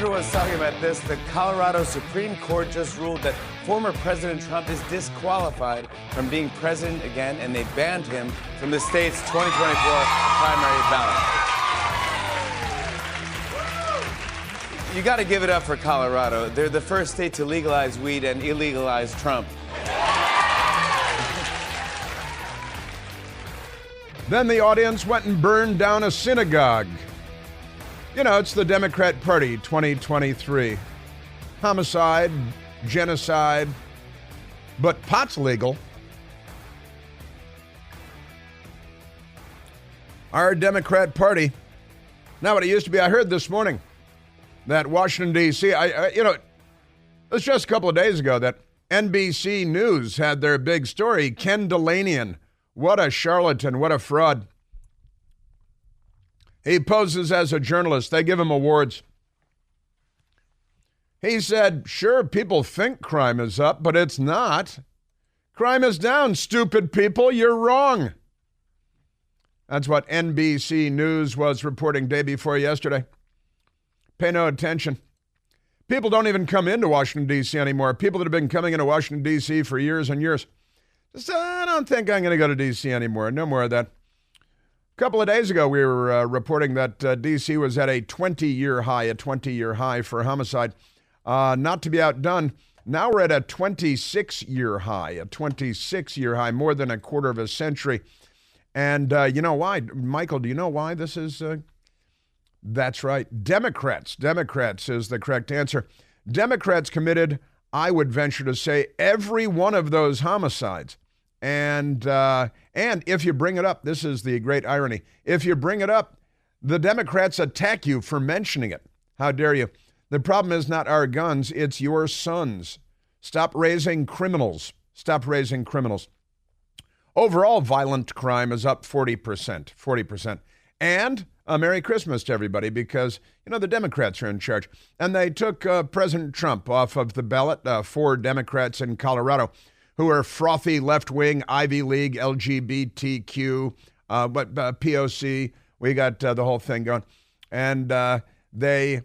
Everyone's talking about this. The Colorado Supreme Court just ruled that former President Trump is disqualified from being president again, and they banned him from the state's 2024 primary ballot. You got to give it up for Colorado. They're the first state to legalize weed and illegalize Trump. Then the audience went and burned down a synagogue. You know, it's the Democrat Party 2023. Homicide, genocide, but pot's legal. Our Democrat Party, not what it used to be. I heard this morning that Washington, D.C., it was just a couple of days ago that NBC News had their big story. Ken Delanian, what a charlatan, what a fraud. He poses as a journalist. They give him awards. He said, sure, people think crime is up, but it's not. Crime is down, stupid people. You're wrong. That's what NBC News was reporting day before yesterday. Pay no attention. People don't even come into Washington, D.C. anymore. People that have been coming into Washington, D.C. for years and years. Just, I don't think I'm going to go to D.C. anymore. No more of that. A couple of days ago, we were reporting that D.C. was at a 20-year high for homicide. Not to be outdone, now we're at a 26-year high, more than a quarter of a century. And you know why? Michael, do you know why this is? That's right. Democrats is the correct answer. Democrats committed, I would venture to say, every one of those homicides. And if you bring it up, this is the great irony. If you bring it up, the Democrats attack you for mentioning it. How dare you? The problem is not our guns, it's your sons. Stop raising criminals. Overall, violent crime is up 40%. And a Merry Christmas to everybody because, the Democrats are in charge. And they took President Trump off of the ballot, 4 Democrats in Colorado who are frothy left-wing, Ivy League, LGBTQ, POC. We got the whole thing going. And they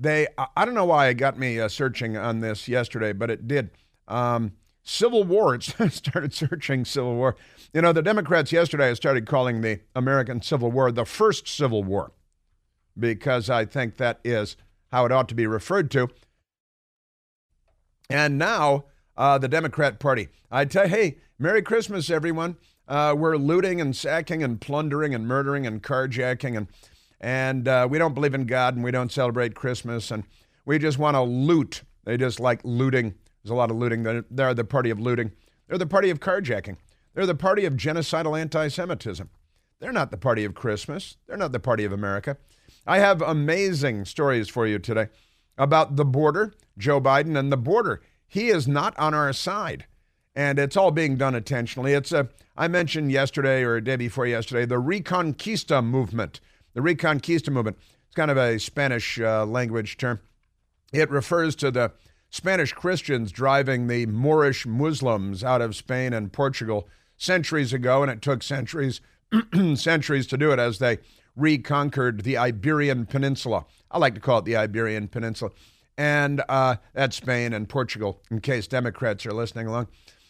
I don't know why it got me searching on this yesterday, but it did. Civil War, started searching Civil War. The Democrats yesterday started calling the American Civil War the first Civil War because I think that is how it ought to be referred to. And now the Democrat Party. I tell you, hey, Merry Christmas, everyone. We're looting and sacking and plundering and murdering and carjacking and we don't believe in God and we don't celebrate Christmas and we just want to loot. They just like looting. There's a lot of looting. They're the party of looting. They're the party of carjacking. They're the party of genocidal anti-Semitism. They're not the party of Christmas. They're not the party of America. I have amazing stories for you today about the border, Joe Biden and the border. He is not on our side, and it's all being done intentionally. I mentioned yesterday or day before yesterday, the Reconquista movement. The Reconquista movement. It's kind of a Spanish language term. It refers to the Spanish Christians driving the Moorish Muslims out of Spain and Portugal centuries ago, and it took centuries to do it as they reconquered the Iberian Peninsula. I like to call it the Iberian Peninsula. And that's Spain and Portugal, in case Democrats are listening along.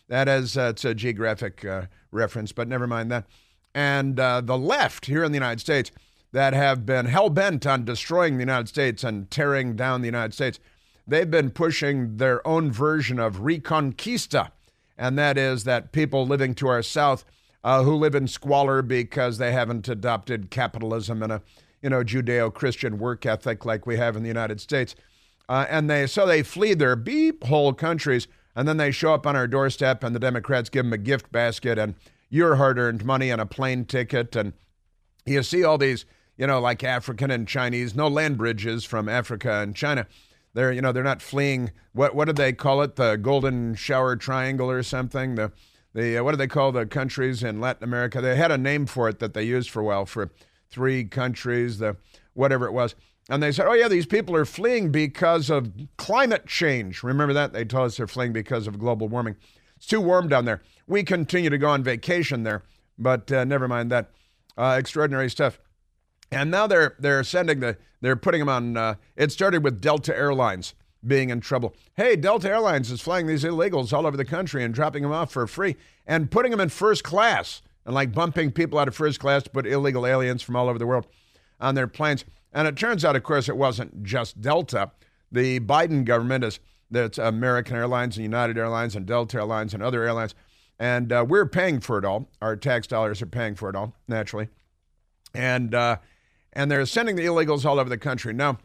That is, it's a geographic reference, but never mind that. And the left here in the United States that have been hell-bent on destroying the United States and tearing down the United States, they've been pushing their own version of Reconquista, and that is that people living to our south who live in squalor because they haven't adopted capitalism and a Judeo-Christian work ethic like we have in the United States, and they flee their beep-hole countries, and then they show up on our doorstep, and the Democrats give them a gift basket and your hard-earned money and a plane ticket, and you see all these, like African and Chinese, no land bridges from Africa and China. They're not fleeing. What do they call it? The Golden Shower Triangle or something? The what do they call the countries in Latin America? They had a name for it that they used for a while for 3 countries, whatever it was. And they said, oh yeah, these people are fleeing because of climate change. Remember that? They told us they're fleeing because of global warming. It's too warm down there. We continue to go on vacation there, but never mind that. Extraordinary stuff. And now they're putting them on. It started with Delta Airlines being in trouble. Hey, Delta Airlines is flying these illegals all over the country and dropping them off for free and putting them in first class and like bumping people out of first class to put illegal aliens from all over the world on their planes. And it turns out, of course, it wasn't just Delta. The Biden government that's American Airlines and United Airlines and Delta Airlines and other airlines. And we're paying for it all. Our tax dollars are paying for it all, naturally. And they're sending the illegals all over the country. Now,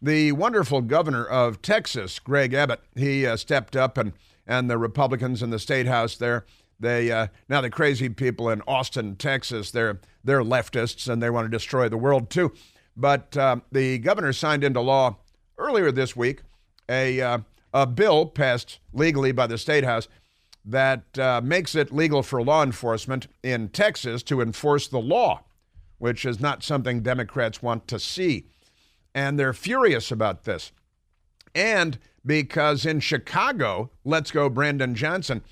the wonderful governor of Texas, Greg Abbott, he stepped up, and the Republicans in the state house there, now the crazy people in Austin, Texas, they're leftists and they want to destroy the world too. But the governor signed into law earlier this week a bill passed legally by the state house that makes it legal for law enforcement in Texas to enforce the law, which is not something Democrats want to see. And they're furious about this. And because in Chicago, Let's Go Brandon Johnson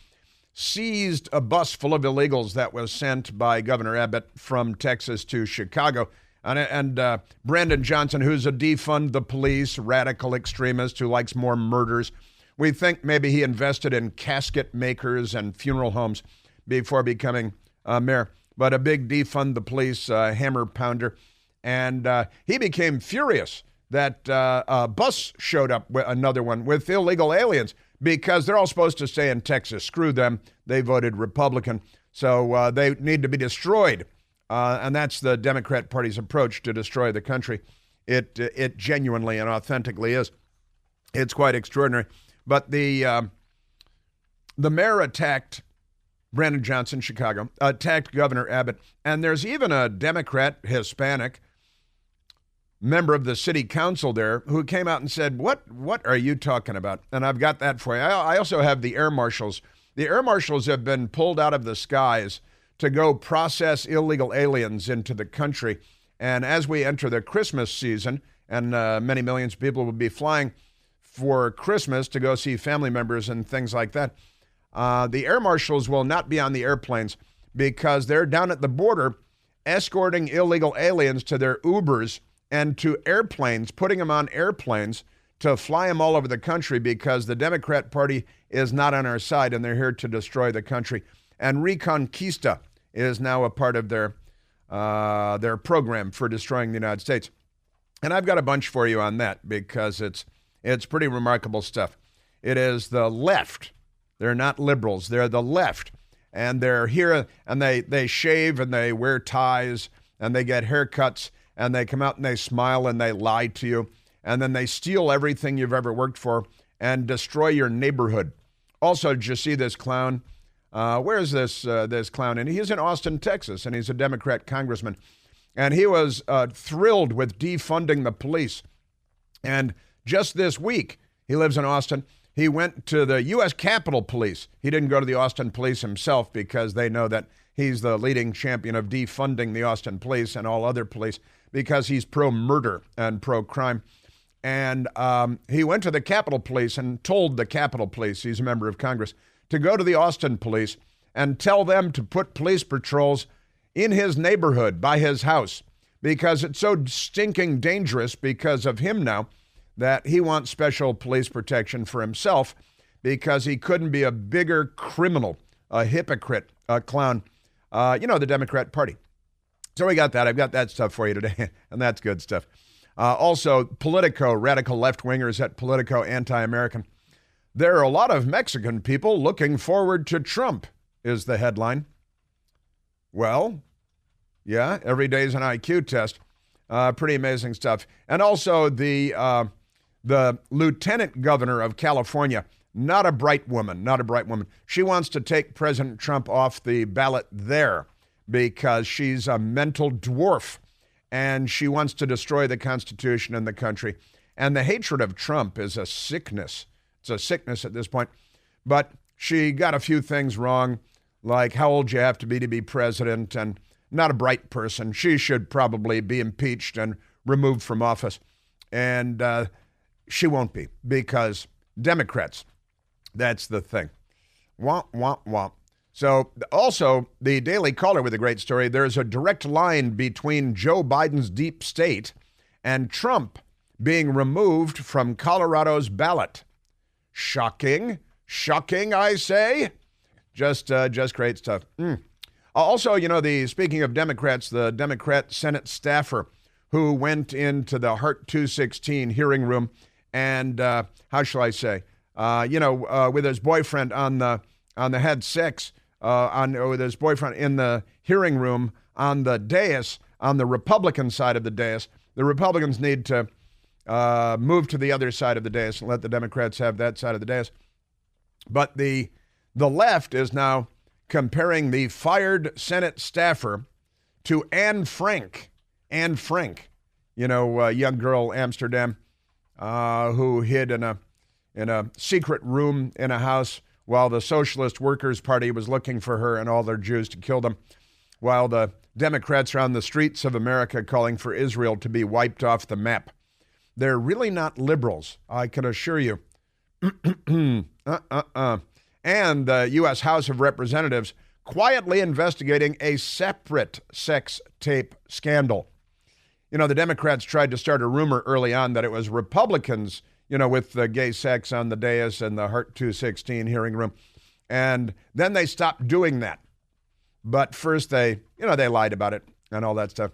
seized a bus full of illegals that was sent by Governor Abbott from Texas to Chicago. And Brandon Johnson, who's a defund the police radical extremist who likes more murders, we think maybe he invested in casket makers and funeral homes before becoming mayor, but a big defund the police hammer pounder. And he became furious that a bus showed up, with another one, with illegal aliens because they're all supposed to stay in Texas. Screw them. They voted Republican. So they need to be destroyed. And that's the Democrat Party's approach to destroy the country. It genuinely and authentically is. It's quite extraordinary. But the mayor attacked Brandon Johnson, Chicago, attacked Governor Abbott. And there's even a Democrat, Hispanic, member of the city council there who came out and said, what are you talking about? And I've got that for you. I also have the air marshals. The air marshals have been pulled out of the skies to go process illegal aliens into the country. And as we enter the Christmas season, and many millions of people will be flying for Christmas to go see family members and things like that, the air marshals will not be on the airplanes because they're down at the border escorting illegal aliens to their Ubers and to airplanes, putting them on airplanes to fly them all over the country because the Democrat Party is not on our side and they're here to destroy the country. And Reconquista is now a part of their program for destroying the United States. And I've got a bunch for you on that because it's pretty remarkable stuff. It is the left. They're not liberals. They're the left. And they're here and they shave and they wear ties and they get haircuts and they come out and they smile and they lie to you. And then they steal everything you've ever worked for and destroy your neighborhood. Also, did you see this clown? Where's this clown? And he's in Austin, Texas, and he's a Democrat congressman. And he was thrilled with defunding the police. And just this week, he lives in Austin, he went to the U.S. Capitol Police. He didn't go to the Austin Police himself because they know that he's the leading champion of defunding the Austin Police and all other police because he's pro-murder and pro-crime. And he went to the Capitol Police and told the Capitol Police, he's a member of Congress, to go to the Austin Police and tell them to put police patrols in his neighborhood by his house because it's so stinking dangerous because of him now that he wants special police protection for himself because he couldn't be a bigger criminal, a hypocrite, a clown, the Democrat Party. So we got that. I've got that stuff for you today, and that's good stuff. Also, Politico, radical left-wingers at Politico, anti-American. There are a lot of Mexican people looking forward to Trump, is the headline. Well, yeah, every day's an IQ test. Pretty amazing stuff. And also the lieutenant governor of California, not a bright woman. She wants to take President Trump off the ballot there because she's a mental dwarf and she wants to destroy the Constitution and the country. And the hatred of Trump is a sickness. It's a sickness at this point. But she got a few things wrong, like how old you have to be president, and not a bright person. She should probably be impeached and removed from office. And she won't be because Democrats, that's the thing. Womp, womp, womp. So also, the Daily Caller with a great story. There's a direct line between Joe Biden's deep state and Trump being removed from Colorado's ballot. Shocking. Shocking, I say. Just great stuff. Also, speaking of Democrats, the Democrat Senate staffer who went into the Hart 216 hearing room and, how shall I say, with his boyfriend had sex with his boyfriend in the hearing room on the dais, on the Republican side of the dais. The Republicans need to move to the other side of the dais and let the Democrats have that side of the dais. But the left is now comparing the fired Senate staffer to Anne Frank. Anne Frank, young girl Amsterdam, who hid in a secret room in a house while the Socialist Workers' Party was looking for her and all their Jews to kill them, while the Democrats are on the streets of America calling for Israel to be wiped off the map. They're really not liberals, I can assure you. And the U.S. House of Representatives quietly investigating a separate sex tape scandal. The Democrats tried to start a rumor early on that it was Republicans, with the gay sex on the dais and the Hart 216 hearing room. And then they stopped doing that. But first they lied about it and all that stuff.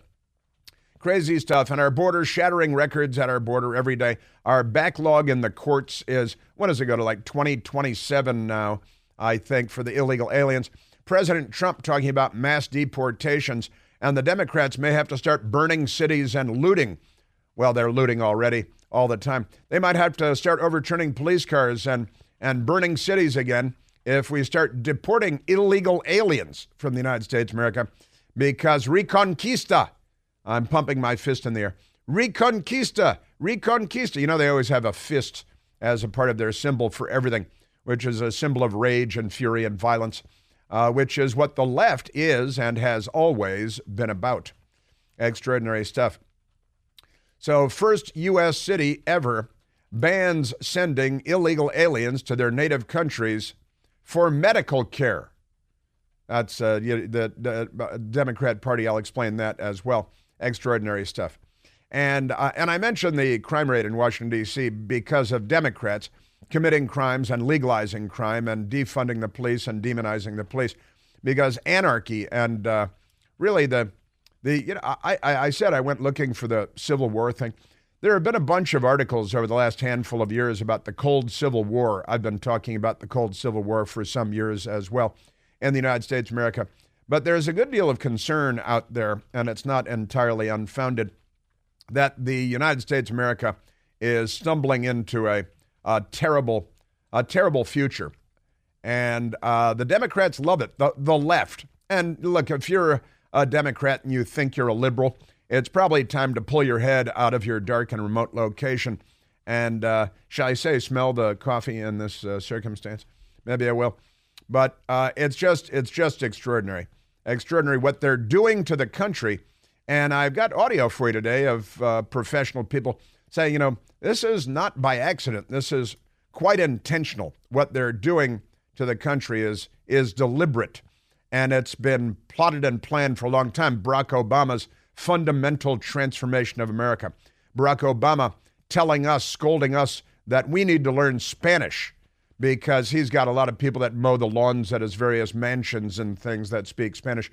Crazy stuff. And our border, shattering records at our border every day. Our backlog in the courts is, what does it go to, like 2027 now, I think, for the illegal aliens. President Trump talking about mass deportations, and the Democrats may have to start burning cities and looting. Well, they're looting already all the time. They might have to start overturning police cars and burning cities again if we start deporting illegal aliens from the United States of America, because Reconquista, I'm pumping my fist in the air. Reconquista, Reconquista. They always have a fist as a part of their symbol for everything, which is a symbol of rage and fury and violence, which is what the left is and has always been about. Extraordinary stuff. So, first U.S. city ever bans sending illegal aliens to their native countries for medical care. That's the Democrat Party. I'll explain that as well. Extraordinary stuff. And I mentioned the crime rate in Washington, D.C. because of Democrats committing crimes and legalizing crime and defunding the police and demonizing the police, because anarchy and really I said I went looking for the Civil War thing. There have been a bunch of articles over the last handful of years about the Cold Civil War. I've been talking about the Cold Civil War for some years as well in the United States of America. But there's a good deal of concern out there, and it's not entirely unfounded, that the United States of America is stumbling into a terrible future. And the Democrats love it, the left. And look, if you're a Democrat and you think you're a liberal, it's probably time to pull your head out of your dark and remote location and, shall I say, smell the coffee in this circumstance. Maybe I will. But it's just extraordinary. Extraordinary what they're doing to the country. And I've got audio for you today of professional people saying, this is not by accident. This is quite intentional. What they're doing to the country is deliberate. And it's been plotted and planned for a long time. Barack Obama's fundamental transformation of America. Barack Obama telling us, scolding us, that we need to learn Spanish because he's got a lot of people that mow the lawns at his various mansions and things that speak Spanish.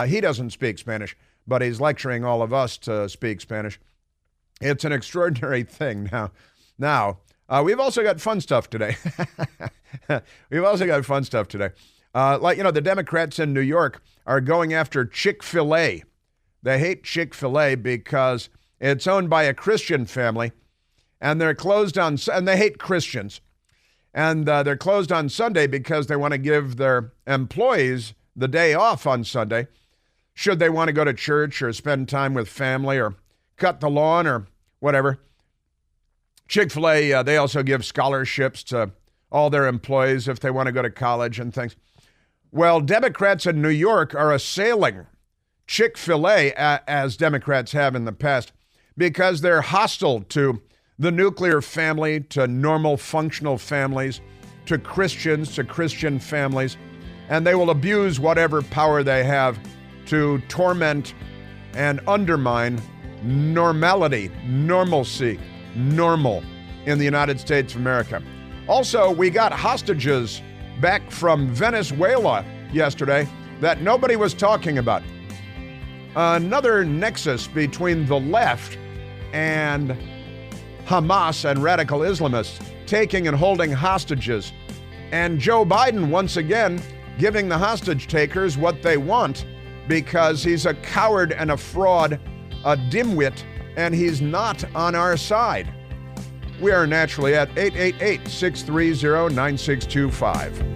He doesn't speak Spanish, but he's lecturing all of us to speak Spanish. It's an extraordinary thing. Now, we've also got fun stuff today. The Democrats in New York are going after Chick-fil-A. They hate Chick-fil-A because it's owned by a Christian family, and they're closed on, and they hate Christians. And they're closed on Sunday because they want to give their employees the day off on Sunday, should they want to go to church or spend time with family or cut the lawn or whatever. Chick-fil-A, they also give scholarships to all their employees if they want to go to college and things. Well, Democrats in New York are assailing Chick-fil-A, as Democrats have in the past, because they're hostile to the nuclear family, to normal functional families, to Christians, to Christian families. and they will abuse whatever power they have to torment and undermine normalcy, normal in the United States of America. Also, we got hostages back from Venezuela yesterday that nobody was talking about. Another nexus between the left and Hamas and radical Islamists taking and holding hostages. And Joe Biden, once again, giving the hostage takers what they want because he's a coward and a fraud, a dimwit, and he's not on our side. We are naturally at 888-630-9625.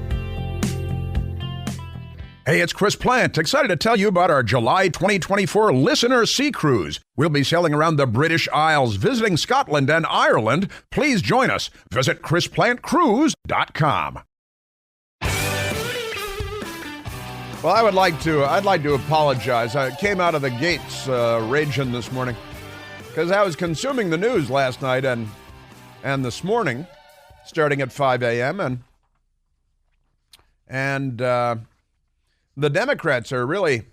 Hey, it's Chris Plant, excited to tell you about our July 2024 Listener Sea Cruise. We'll be sailing around the British Isles, visiting Scotland and Ireland. Please join us. Visit ChrisPlantCruise.com. Well, I'd like to apologize. I came out of the gates raging this morning because I was consuming the news last night and this morning, starting at 5 a.m. and the Democrats are really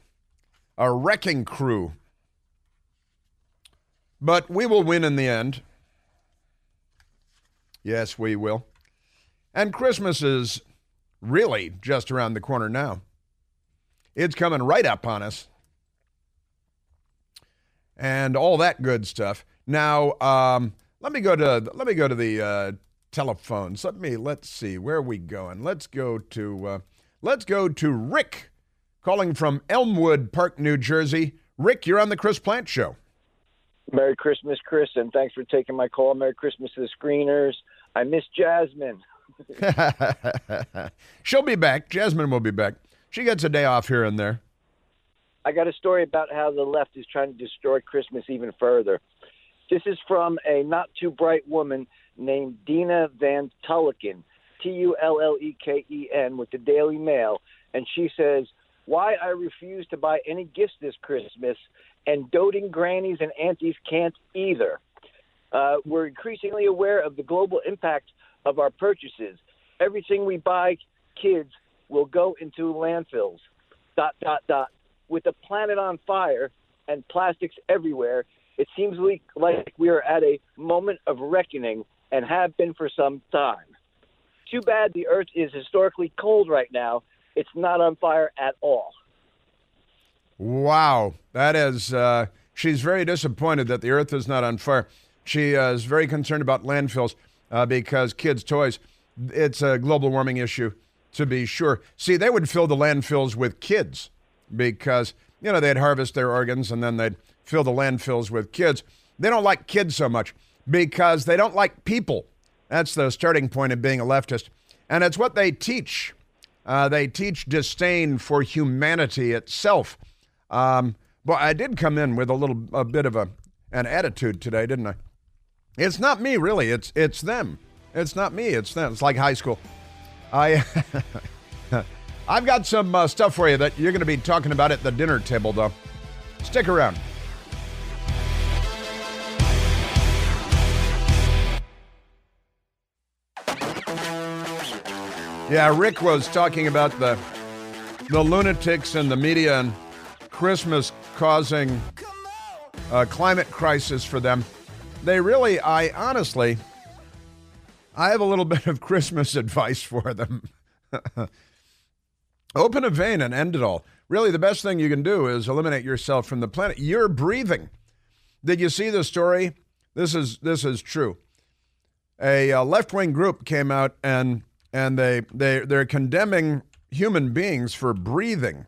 a wrecking crew. But we will win in the end. Yes, we will. And Christmas is really just around the corner now. It's coming right up on us. And all that good stuff. Now, let me go to the telephones. Let's see, where are we going? Let's go to Rick, calling from Elmwood Park, New Jersey. Rick, you're on the Chris Plant Show. Merry Christmas, Chris, and thanks for taking my call. Merry Christmas to the screeners. I miss Jasmine. She'll be back. Jasmine will be back. She gets a day off here and there. I got a story about how the left is trying to destroy Christmas even further. This is from a not-too-bright woman named Dina Van Tulleken, Tulleken, with the Daily Mail, and she says, "Why I refuse to buy any gifts this Christmas, and doting grannies and aunties can't either. We're increasingly aware of the global impact of our purchases. Everything we buy kids will go into landfills, ... With the planet on fire and plastics everywhere, it seems like we are at a moment of reckoning and have been for some time. Too bad the Earth is historically cold right now. It's not on fire at all." Wow. That is, she's very disappointed that the Earth is not on fire. She is very concerned about landfills because kids' toys, it's a global warming issue, to be sure. See, they would fill the landfills with kids because, they'd harvest their organs and then they'd fill the landfills with kids. They don't like kids so much because they don't like people. That's the starting point of being a leftist. And it's what they teach. They teach disdain for humanity itself. But I did come in with a bit of an attitude today, didn't I? It's not me, really. It's them. It's not me. It's them. It's like high school. I've got some stuff for you that you're going to be talking about at the dinner table, though. Stick around. Yeah, Rick was talking about the lunatics in the media and Christmas causing a climate crisis for them. I have a little bit of Christmas advice for them. Open a vein and end it all. Really, the best thing you can do is eliminate yourself from the planet. You're breathing. Did you see the story? This is true. A left-wing group came out and they're condemning human beings for breathing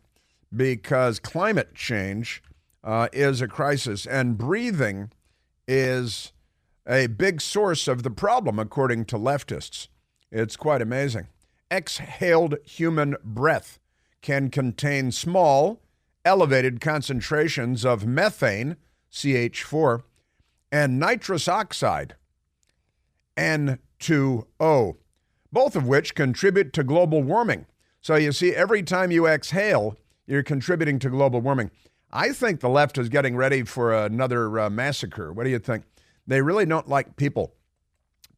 because climate change is a crisis, and breathing is a big source of the problem, according to leftists. It's quite amazing. Exhaled human breath can contain small, elevated concentrations of methane, CH4, and nitrous oxide, N2O, both of which contribute to global warming. So you see, every time you exhale, you're contributing to global warming. I think the left is getting ready for another massacre. What do you think? They really don't like people.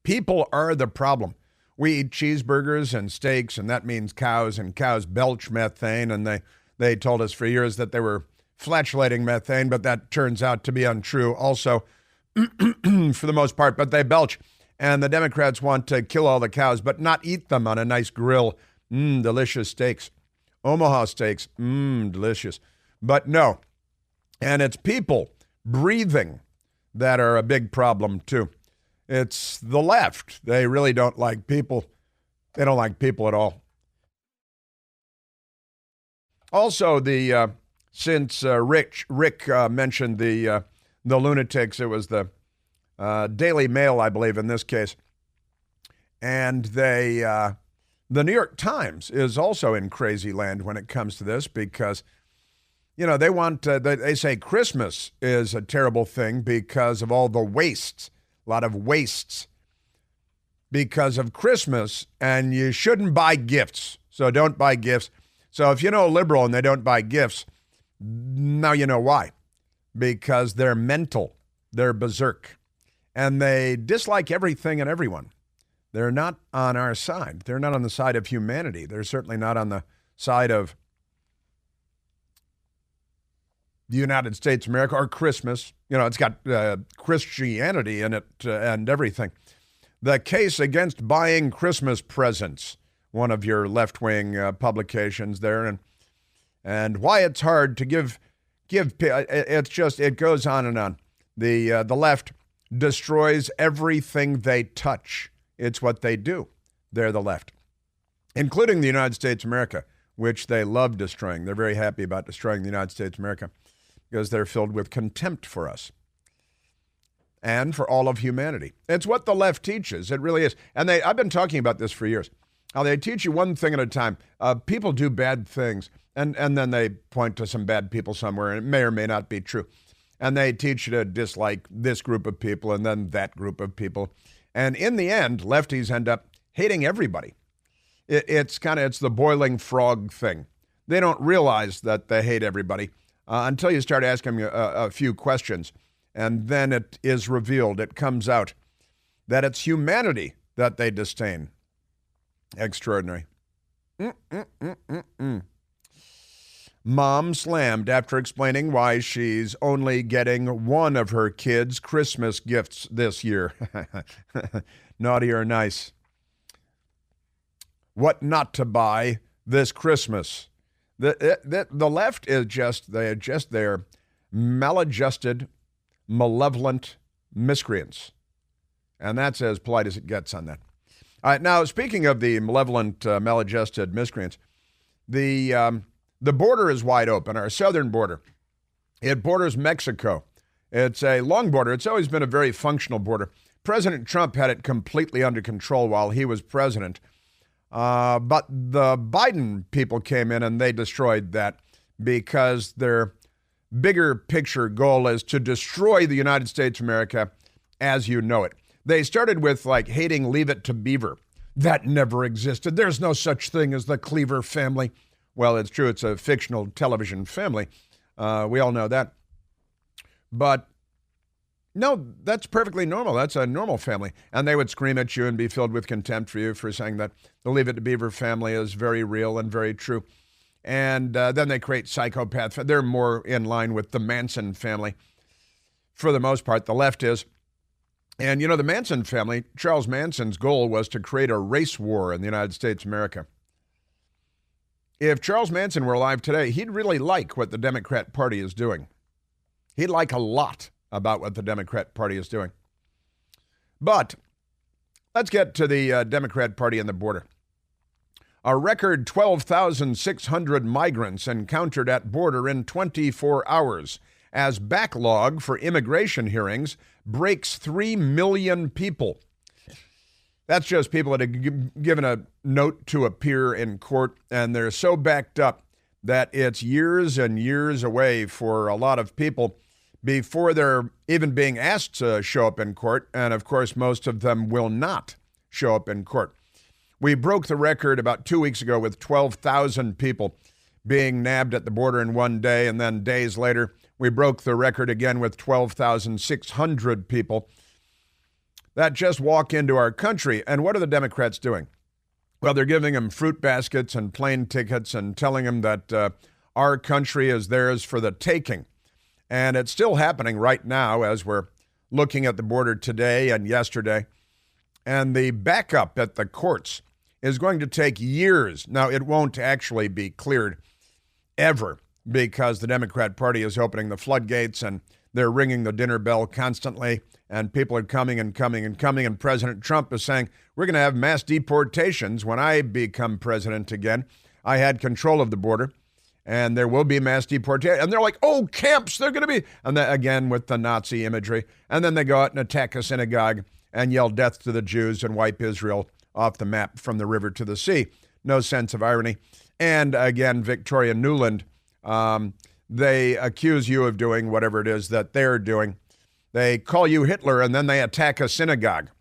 People are the problem. we eat cheeseburgers and steaks, and that means cows, and cows belch methane, and they told us for years that they were flatulating methane, but that turns out to be untrue also for the most part, but they belch. And the Democrats want to kill all the cows, but not eat them on a nice grill. Delicious steaks. Omaha steaks. Delicious. But no. And it's people breathing that are a big problem, too. It's the left. They really don't like people. They don't like people at all. Also, since Rick mentioned the lunatics, it was the Daily Mail, I believe, in this case. And the New York Times is also in crazy land when it comes to this because, they want, they say Christmas is a terrible thing because of all the wastes, a lot of wastes because of Christmas, and you shouldn't buy gifts. So don't buy gifts. So if you know a liberal and they don't buy gifts, now you know why. Because they're mental. They're berserk. And they dislike everything and everyone. They're not on our side. They're not on the side of humanity. They're certainly not on the side of the United States of America or Christmas. It's got Christianity in it and everything. The case against buying Christmas presents, one of your left-wing publications there, and why it's hard to give. It goes on and on. The left destroys everything they touch. It's what they do. They're the left, including the United States of America, which they love destroying. They're very happy about destroying the United States of America because they're filled with contempt for us and for all of humanity. It's what the left teaches. It really is. And I've been talking about this for years. How they teach you one thing at a time. People do bad things, and then they point to some bad people somewhere, and it may or may not be true. And they teach you to dislike this group of people and then that group of people. And in the end, lefties end up hating everybody. It's the boiling frog thing. They don't realize that they hate everybody until you start asking a few questions. And then it is revealed, it comes out, that it's humanity that they disdain. Extraordinary. Mom slammed after explaining why she's only getting one of her kids' Christmas gifts this year. Naughty or nice. What not to buy this Christmas. The left is they're maladjusted, malevolent miscreants. And that's as polite as it gets on that. All right, now, speaking of the malevolent, maladjusted miscreants, the border is wide open, our southern border. It borders Mexico. It's a long border. It's always been a very functional border. President Trump had it completely under control while he was president. But the Biden people came in and they destroyed that because their bigger picture goal is to destroy the United States of America as you know it. They started with hating Leave It to Beaver. That never existed. There's no such thing as the Cleaver family. Well, it's true. It's a fictional television family. We all know that. But no, that's perfectly normal. That's a normal family. And they would scream at you and be filled with contempt for you for saying that the Leave It to Beaver family is very real and very true. And then they create psychopaths. They're more in line with the Manson family. For the most part, the left is. And, the Manson family, Charles Manson's goal was to create a race war in the United States of America. If Charles Manson were alive today, he'd really like what the Democrat Party is doing. He'd like a lot about what the Democrat Party is doing. But let's get to the Democrat Party and the border. A record 12,600 migrants encountered at border in 24 hours as backlog for immigration hearings breaks 3 million people. That's just people that have given a note to appear in court, and they're so backed up that it's years and years away for a lot of people before they're even being asked to show up in court. And of course, most of them will not show up in court. We broke the record about 2 weeks ago with 12,000 people being nabbed at the border in one day, and then days later, we broke the record again with 12,600 people. that just walk into our country. And what are the Democrats doing? Well, they're giving them fruit baskets and plane tickets and telling them that our country is theirs for the taking. And it's still happening right now as we're looking at the border today and yesterday. And the backup at the courts is going to take years. Now, it won't actually be cleared ever because the Democrat Party is opening the floodgates and they're ringing the dinner bell constantly. And people are coming and coming and coming. And President Trump is saying, we're going to have mass deportations when I become president again. I had control of the border. And there will be mass deportation. And they're like, oh, camps, they're going to be. And then, again, with the Nazi imagery. And then they go out and attack a synagogue and yell death to the Jews and wipe Israel off the map from the river to the sea. No sense of irony. And again, Victoria Nuland, they accuse you of doing whatever it is that they're doing. They call you Hitler and then they attack a synagogue.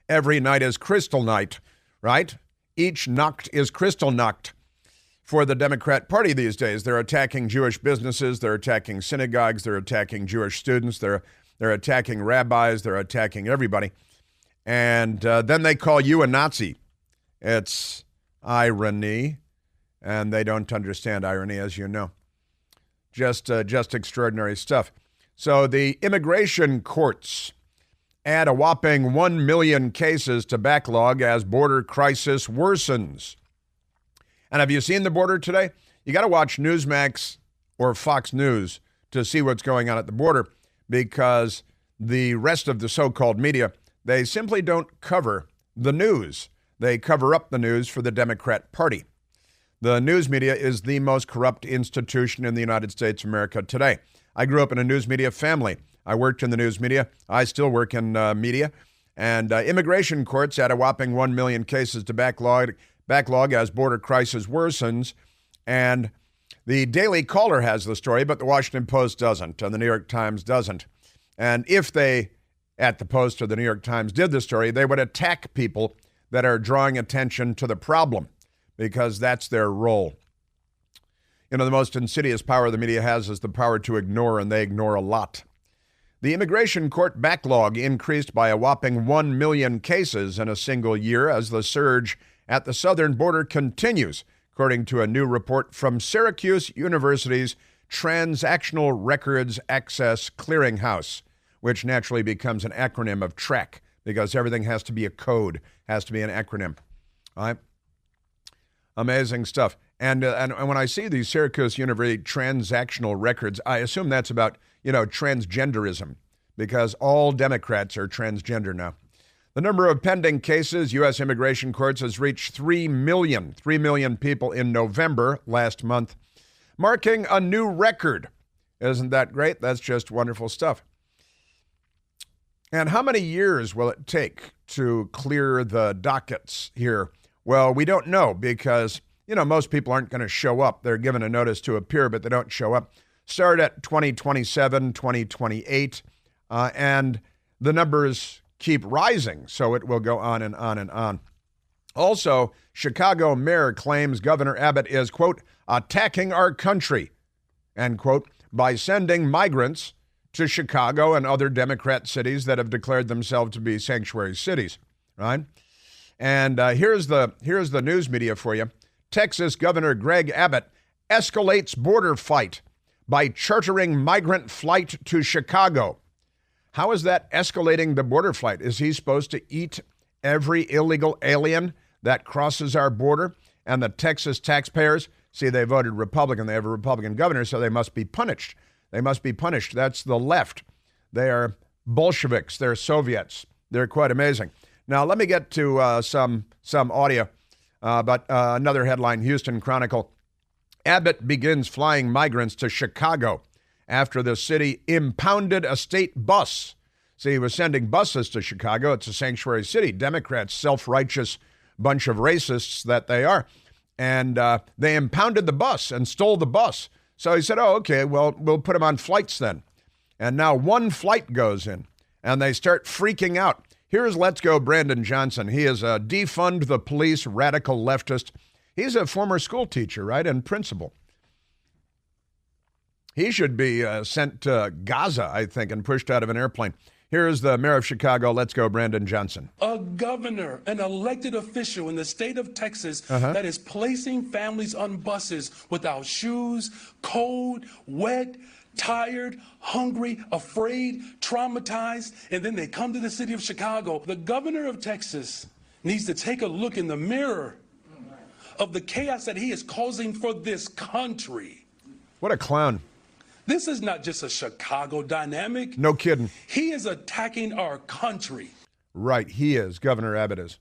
Every night is Crystal Night, right? Each Nacht is Crystal Nacht. For the Democrat Party these days, they're attacking Jewish businesses, they're attacking synagogues, they're attacking Jewish students, they're attacking rabbis, they're attacking everybody. And then they call you a Nazi. It's irony, and they don't understand irony, as you know. Just extraordinary stuff. So the immigration courts add a whopping 1 million cases to backlog as border crisis worsens. And have you seen the border today? You got to watch Newsmax or Fox News to see what's going on at the border because the rest of the so-called media, they simply don't cover the news. They cover up the news for the Democrat Party. The news media is the most corrupt institution in the United States of America today. I grew up in a news media family. I worked in the news media. I still work in media. And immigration courts add a whopping 1 million cases to backlog as border crisis worsens. And the Daily Caller has the story, but the Washington Post doesn't, and the New York Times doesn't. And if they, at the Post or the New York Times, did the story, they would attack people that are drawing attention to the problem, because that's their role. You know, the most insidious power the media has is the power to ignore, and they ignore a lot. The immigration court backlog increased by a whopping 1 million cases in a single year as the surge at the southern border continues, according to a new report from Syracuse University's Transactional Records Access Clearinghouse, which naturally becomes an acronym of TRAC, because everything has to be a code, has to be an acronym. All right? Amazing stuff. And when I see the Syracuse University Transactional Records, I assume that's about, transgenderism, because all Democrats are transgender now. The number of pending cases, U.S. immigration courts, has reached 3 million people in November last month, marking a new record. Isn't that great? That's just wonderful stuff. And how many years will it take to clear the dockets here? Well, we don't know because, most people aren't going to show up. They're given a notice to appear, but they don't show up. Start at 2027, 2028, and the numbers keep rising, so it will go on and on and on. Also, Chicago mayor claims Governor Abbott is, quote, attacking our country, end quote, by sending migrants to Chicago and other Democrat cities that have declared themselves to be sanctuary cities, right? And here's the news media for you. Texas Governor Greg Abbott escalates border fight by chartering migrant flight to Chicago. How is that escalating the border fight? Is he supposed to eat every illegal alien that crosses our border? And the Texas taxpayers, see, they voted Republican. They have a Republican governor, so they must be punished. They must be punished. That's the left. They are Bolsheviks. They're Soviets. They're quite amazing. Now, let me get to some audio. But another headline, Houston Chronicle. Abbott begins flying migrants to Chicago after the city impounded a state bus. See, he was sending buses to Chicago. It's a sanctuary city. Democrats, self-righteous bunch of racists that they are. And they impounded the bus and stole the bus. So he said, okay, well, we'll put them on flights then. And now one flight goes in, and they start freaking out. Here's Let's Go Brandon Johnson. He is a defund the police radical leftist. He's a former school teacher, right, and principal. He should be sent to Gaza, I think, and pushed out of an airplane. Here's the mayor of Chicago. Let's go, Brandon Johnson. A governor, an elected official in the state of Texas that is placing families on buses without shoes, cold, wet, tired, hungry, afraid, traumatized, and then they come to the city of Chicago. The governor of Texas needs to take a look in the mirror of the chaos that he is causing for this country. What a clown. This is not just a Chicago dynamic. No kidding. He is attacking our country. Right, he is. Governor Abbott is.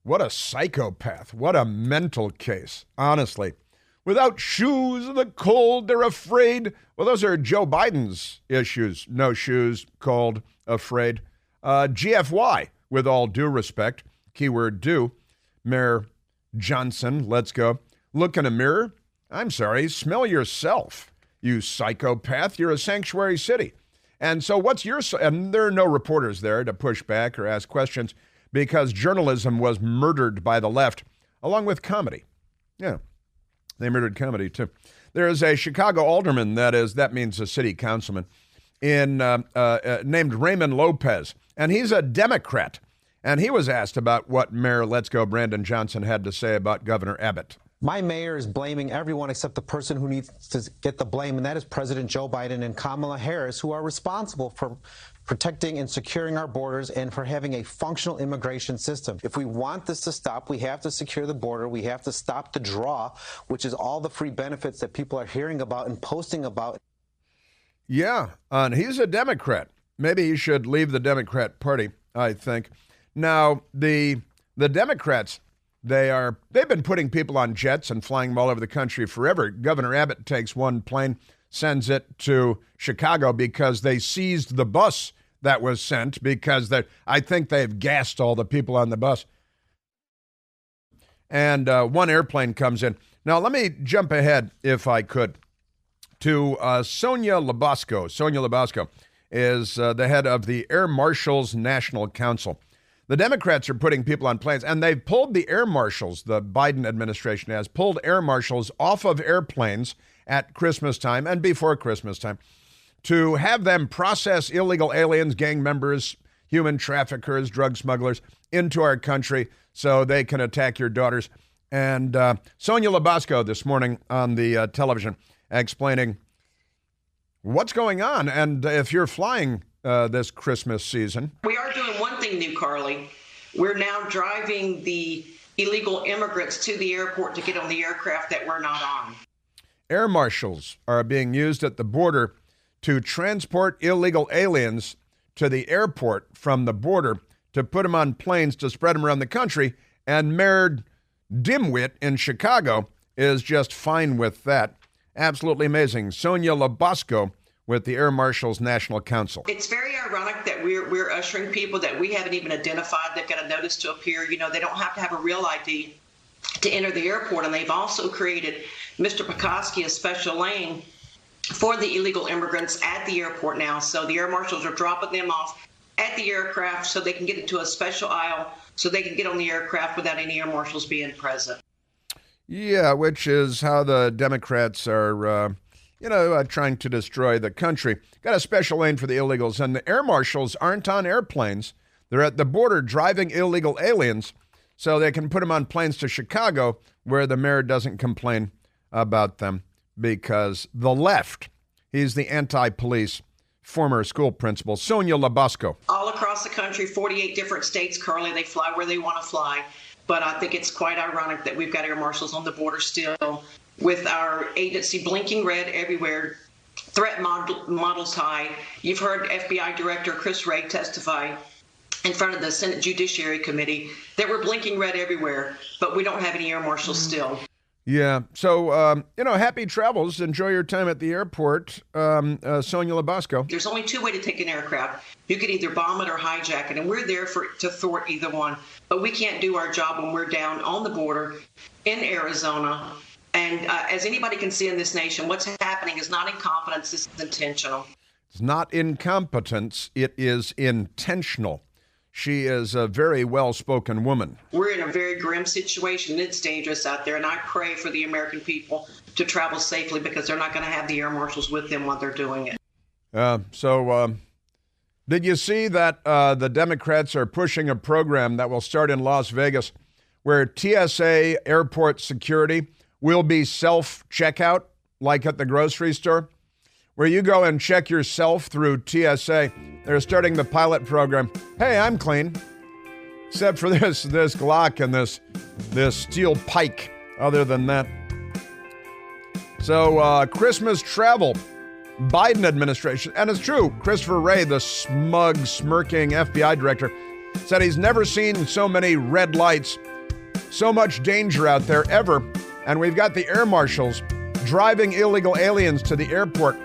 What a psychopath. What a mental case, honestly. Without shoes in the cold, they're afraid. Well, those are Joe Biden's issues. No shoes, cold, afraid. GFY, with all due respect, keyword due. Mayor Johnson, let's go. Look in a mirror. I'm sorry, smell yourself. You psychopath, you're a sanctuary city. And so what's your, and there are no reporters there to push back or ask questions because journalism was murdered by the left, along with comedy. Yeah, they murdered comedy too. There is a Chicago alderman, that means a city councilman, named Raymond Lopez, and he's a Democrat. And he was asked about what Mayor Let's Go Brandon Johnson had to say about Governor Abbott. My mayor is blaming everyone except the person who needs to get the blame, and that is President Joe Biden and Kamala Harris, who are responsible for protecting and securing our borders and for having a functional immigration system. If we want this to stop, we have to secure the border. We have to stop the draw, which is all the free benefits that people are hearing about and posting about. Yeah, and he's a Democrat. Maybe he should leave the Democrat Party, I think. Now, the Democrats, they've been putting people on jets and flying them all over the country forever. Governor Abbott takes one plane, sends it to Chicago because they seized the bus that was sent because I think they've gassed all the people on the bus. And one airplane comes in. Now, let me jump ahead, if I could, to Sonia Labasco. Sonia Labasco is the head of the Air Marshals National Council. The Democrats are putting people on planes, and they've pulled the air marshals. The Biden administration has pulled air marshals off of airplanes at Christmas time and before Christmas time to have them process illegal aliens, gang members, human traffickers, drug smugglers into our country so they can attack your daughters. And Sonia Labasco this morning on the television explaining what's going on. And if you're flying this Christmas season. We are doing one thing new, Carly. We're now driving the illegal immigrants to the airport to get on the aircraft that we're not on. Air marshals are being used at the border to transport illegal aliens to the airport from the border to put them on planes to spread them around the country. And Mayor Dimwit in Chicago is just fine with that. Absolutely amazing. Sonia Labasco with the Air Marshals National Council. It's very ironic that we're ushering people that we haven't even identified. They've got a notice to appear. You know, they don't have to have a real ID to enter the airport. And they've also created, Mr. Pekoski, a special lane for the illegal immigrants at the airport now. So the air marshals are dropping them off at the aircraft so they can get into a special aisle so they can get on the aircraft without any air marshals being present. Yeah, which is how the Democrats are trying to destroy the country. Got a special lane for the illegals, and the air marshals aren't on airplanes. They're at the border driving illegal aliens so they can put them on planes to Chicago where the mayor doesn't complain about them because the left, he's the anti-police former school principal, Sonia Labasco. All across the country, 48 different states, Carly, they fly where they want to fly. But I think it's quite ironic that we've got air marshals on the border still, with our agency blinking red everywhere, threat models high. You've heard FBI Director Chris Wray testify in front of the Senate Judiciary Committee that we're blinking red everywhere, but we don't have any air marshals still. Yeah. So, happy travels. Enjoy your time at the airport, Sonia Labasco. There's only two ways to take an aircraft. You can either bomb it or hijack it, and we're there to thwart either one. But we can't do our job when we're down on the border in Arizona. And as anybody can see in this nation, what's happening is not incompetence, it's intentional. It's not incompetence, it is intentional. She is a very well-spoken woman. We're in a very grim situation. It's dangerous out there, and I pray for the American people to travel safely because they're not going to have the air marshals with them while they're doing it. Did you see that the Democrats are pushing a program that will start in Las Vegas where TSA airport security will be self-checkout, like at the grocery store, where you go and check yourself through TSA. They're starting the pilot program. Hey, I'm clean, except for this Glock and this steel pike. Other than that. So Christmas travel, Biden administration, and it's true, Christopher Wray, the smug, smirking FBI director, said he's never seen so many red lights, so much danger out there ever. And we've got the air marshals driving illegal aliens to the airport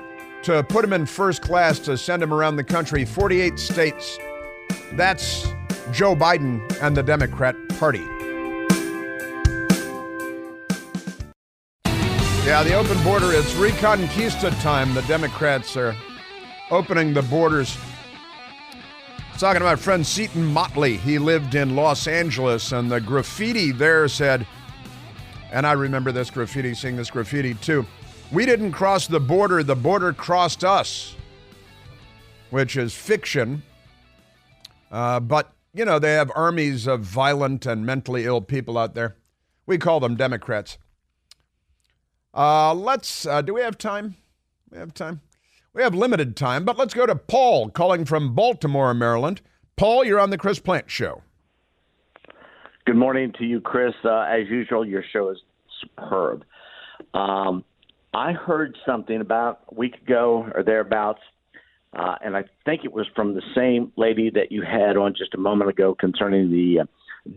to put them in first class to send them around the country, 48 states. That's Joe Biden and the Democrat Party. Yeah, the open border, it's Reconquista time. The Democrats are opening the borders. Talking about friend Seton Motley. He lived in Los Angeles, and the graffiti there said, and I remember this graffiti, seeing this graffiti too, "We didn't cross the border crossed us," which is fiction. But, you know, they have armies of violent and mentally ill people out there. We call them Democrats. Do we have time? We have time. We have limited time, but let's go to Paul calling from Baltimore, Maryland. Paul, you're on the Chris Plant Show. Good morning to you, Chris. As usual, your show is superb. I heard something about a week ago or thereabouts, and I think it was from the same lady that you had on just a moment ago concerning the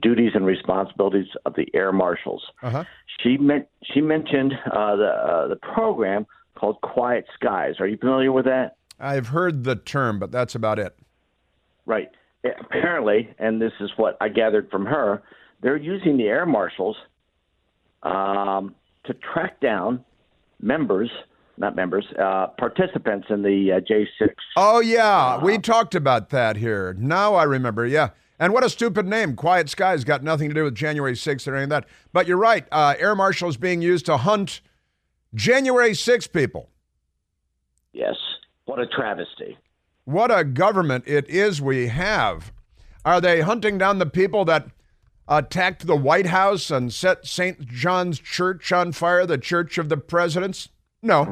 duties and responsibilities of the air marshals. Uh-huh. She mentioned the program called Quiet Skies. Are you familiar with that? I've heard the term, but that's about it. Right. Apparently, and this is what I gathered from her, they're using the air marshals to track down participants in the J6. Oh, yeah. We talked about that here. Now I remember. Yeah. And what a stupid name. Quiet Skies got nothing to do with January 6th or any of that. But you're right. Air marshals being used to hunt January 6th people. Yes. What a travesty. What a government it is we have. Are they hunting down the people that attacked the White House and set St. John's Church on fire, the Church of the Presidents? No.